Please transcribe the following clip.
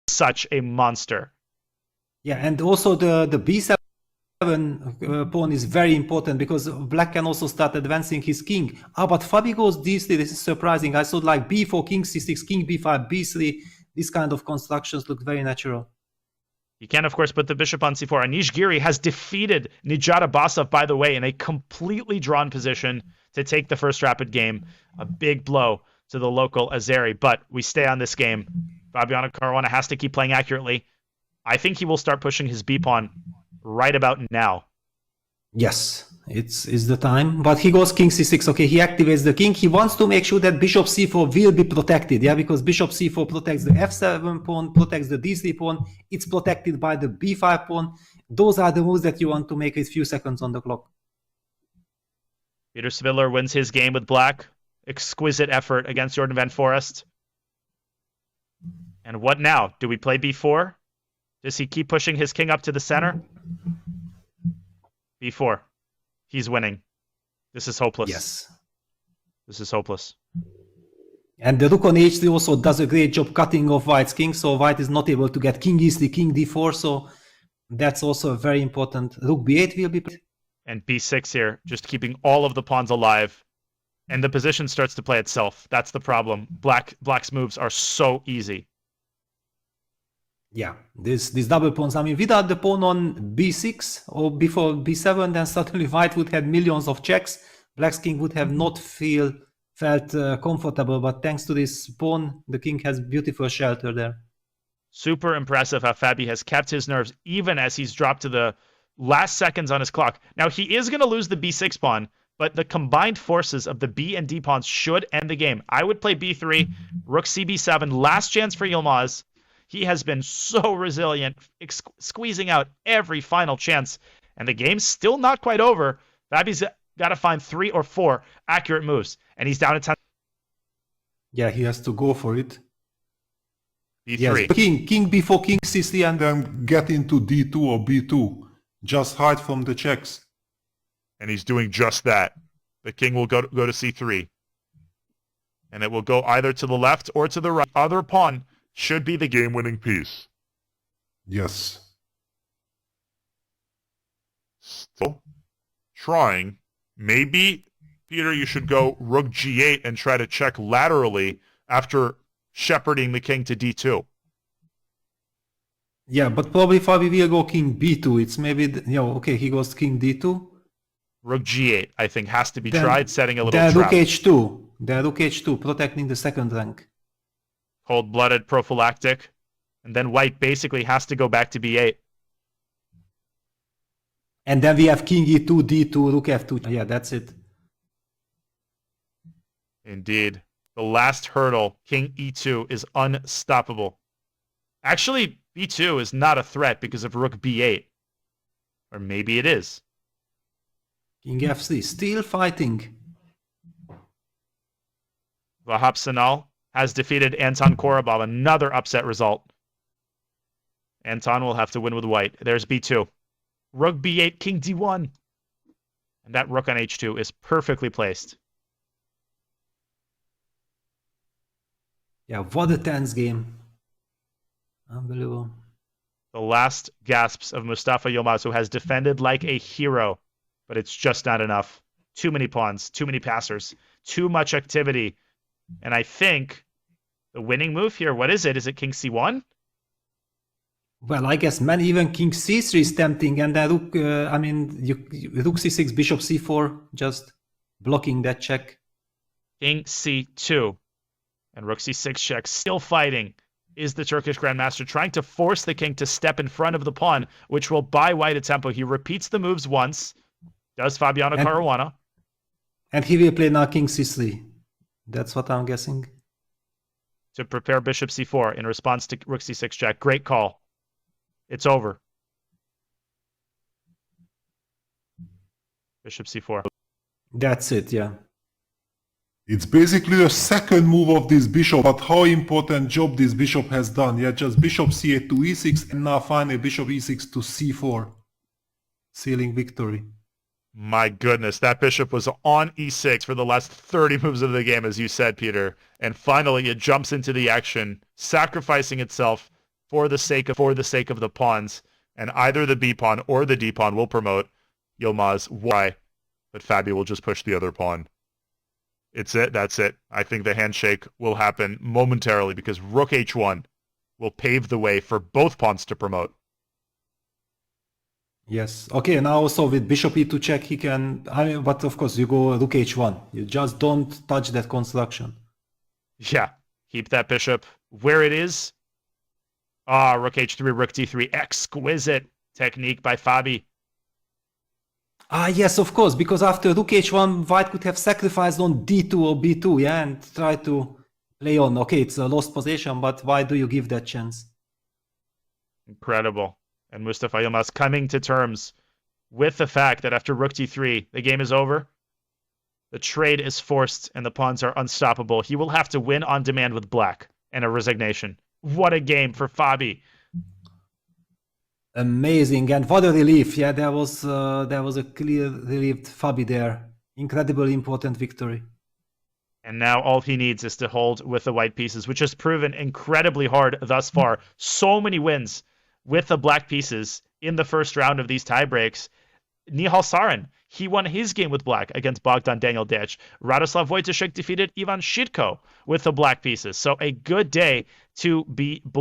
such a monster. Yeah, and also the b7 pawn is very important because black can also start advancing his king. But Fabi goes d3. This is surprising. I thought like b4, king c6, king b5, b3. These kind of constructions look very natural. You can, of course, put the bishop on c4. Anish Giri has defeated Nijat Abbasov, by the way, in a completely drawn position to take the first rapid game. A big blow to the local Azeri. But we stay on this game. Fabiano Caruana has to keep playing accurately. I think he will start pushing his b-pawn right about now. Yes, it's the time. But he goes king c6. Okay, he activates the king. He wants to make sure that bishop c4 will be protected. Yeah, because bishop c4 protects the f7 pawn, protects the d3 pawn. It's protected by the b5 pawn. Those are the moves that you want to make with few seconds on the clock. Peter Sviller wins his game with black. Exquisite effort against Jordan Van Forest. And what now? Do we play b4? Does he keep pushing his king up to the center? b4. He's winning. This is hopeless. Yes. This is hopeless. And the rook on h3 also does a great job cutting off white's king, so white is not able to get king e3, king d4, so that's also very important. Rook b8 will be played. And b6 here, just keeping all of the pawns alive. And the position starts to play itself. That's the problem. Black's moves are so easy. Yeah, these double pawns. I mean, without the pawn on b6 or before b7, then suddenly white would have millions of checks. Black's king would have not felt comfortable, but thanks to this pawn, the king has beautiful shelter there. Super impressive how Fabi has kept his nerves even as he's dropped to the last seconds on his clock. Now, he is going to lose the b6 pawn, but the combined forces of the b and d pawns should end the game. I would play b3, rook cb7, last chance for Yilmaz. He has been so resilient, squeezing out every final chance. And the game's still not quite over. Fabi's got to find 3 or 4 accurate moves. And he's down to 10. Yeah, he has to go for it. b3. Yes. King b4, king c3, and then get into d2 or b2. Just hide from the checks. And he's doing just that. The king will go to c3. And it will go either to the left or to the right. Other pawn should be the game-winning piece. Yes. Still trying. Maybe, Peter, you should go rook g8 and try to check laterally after shepherding the king to d2. Yeah, but probably Fabi will go king b2. It's maybe, okay, he goes king d2. Rook g8, I think, has to be tried, setting a little trap. Rook h2. Then rook h2, protecting the second rank. Cold-blooded prophylactic. And then white basically has to go back to b8. And then we have king e2, d2, rook f2. Yeah, that's it. Indeed. The last hurdle, king e2, is unstoppable. Actually, b2 is not a threat because of rook b8. Or maybe it is. King f3, still fighting. Vahap Sanal has defeated Anton Korobov, another upset result. Anton will have to win with white. There's b2. Rook b8, king d1. And that rook on h2 is perfectly placed. Yeah, what a tense game. Unbelievable. The last gasps of Mustafa Yilmaz, who has defended like a hero, but it's just not enough. Too many pawns, too many passers, too much activity. And I think the winning move here, what is it? Is it king c1? Well, I guess even king c3 is tempting, and then rook, rook c6, bishop c4, just blocking that check. King c2. And rook c6 check, still fighting. Is the Turkish Grandmaster trying to force the king to step in front of the pawn, which will buy white a tempo. He repeats the moves once. Does Fabiano Caruana. And he will play now king c3. That's what I'm guessing. To prepare bishop c4 in response to rook c6 check. Great call. It's over. Bishop c4. That's it, yeah. It's basically a second move of this bishop, but how important job this bishop has done. Yeah, just bishop c8 to e6, and now finally bishop e6 to c4. Sealing victory. My goodness, that bishop was on e6 for the last 30 moves of the game, as you said, Peter. And finally, it jumps into the action, sacrificing itself for the sake of the pawns, and either the B pawn or the D pawn will promote. Yilmaz, why? But Fabi will just push the other pawn. It's it. That's it. I think the handshake will happen momentarily because Rook H1 will pave the way for both pawns to promote. Yes. Okay, now also with bishop e2 check, he can... but of course, you go rook h1. You just don't touch that construction. Yeah, keep that bishop where it is. Ah, rook h3, rook d3. Exquisite technique by Fabi. Ah, yes, of course, because after rook h1, white could have sacrificed on d2 or b2, yeah, and try to play on. Okay, it's a lost position, but why do you give that chance? Incredible. And Mustafa Yilmaz coming to terms with the fact that after rook d3, the game is over. The trade is forced and the pawns are unstoppable. He will have to win on demand with black and a resignation. What a game for Fabi. Amazing, and what a relief. Yeah, there was a clear relief Fabi there. Incredibly important victory. And now all he needs is to hold with the white pieces, which has proven incredibly hard thus far. So many wins with the black pieces in the first round of these tiebreaks. Nihal Sarin, he won his game with black against Bogdan Daniel Dech. Radoslav Wojtaszek defeated Ivan Shitko with the black pieces. So a good day to be